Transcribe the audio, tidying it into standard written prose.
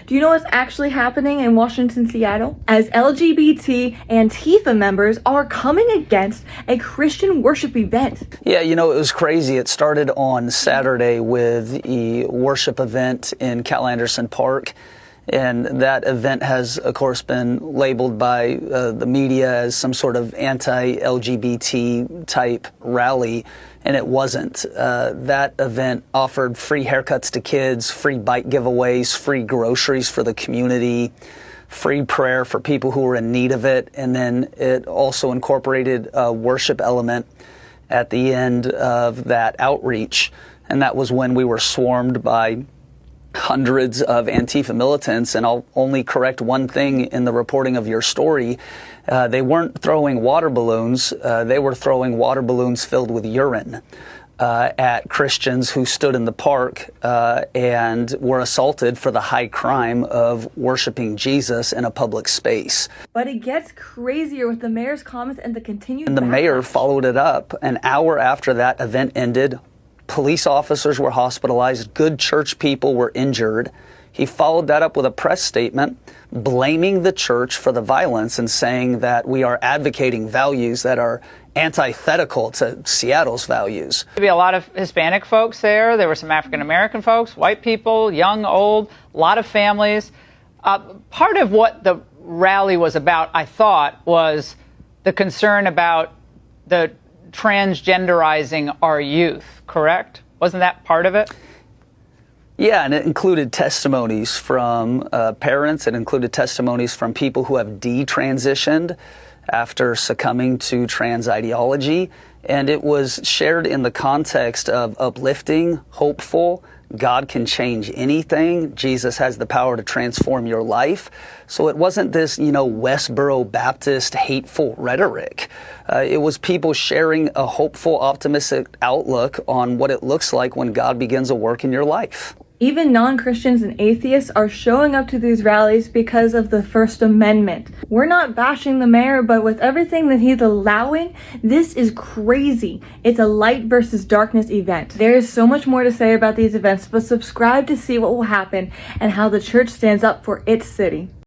Do you know what's actually happening in Washington, Seattle? As LGBT Antifa members are coming against a Christian worship event. Yeah, it was crazy. It started on Saturday with a worship event in Cal Anderson Park. And that event has, of course, been labeled by the media as some sort of anti-LGBT type rally, and it wasn't. That event offered free haircuts to kids, free bike giveaways, free groceries for the community, free prayer for people who were in need of it, and then it also incorporated a worship element at the end of that outreach. And that was when we were swarmed by hundreds of Antifa militants, and I'll only correct one thing in the reporting of your story. They weren't throwing water balloons. They were throwing water balloons filled with urine at Christians who stood in the park and were assaulted for the high crime of worshiping Jesus in a public space. But it gets crazier with the mayor's comments and the continued And the mayor followed it up an hour after that event ended. Police officers were hospitalized. Good church people were injured. He followed that up with a press statement blaming the church for the violence and saying that we are advocating values that are antithetical to Seattle's values. Maybe a lot of Hispanic folks there. There were some African American folks, white people, young, old, a lot of families. Part of what the rally was about, I thought, was the concern about the transgenderizing our youth, correct? Wasn't that part of it? Yeah, and it included testimonies from parents. It included testimonies from people who have detransitioned after succumbing to trans ideology. And it was shared in the context of uplifting, hopeful. God can change anything. Jesus has the power to transform your life. So it wasn't this, Westboro Baptist hateful rhetoric. It was people sharing a hopeful, optimistic outlook on what it looks like when God begins a work in your life. Even non-Christians and atheists are showing up to these rallies because of the First Amendment. We're not bashing the mayor, but with everything that he's allowing, this is crazy. It's a light versus darkness event. There is so much more to say about these events, but subscribe to see what will happen and how the church stands up for its city.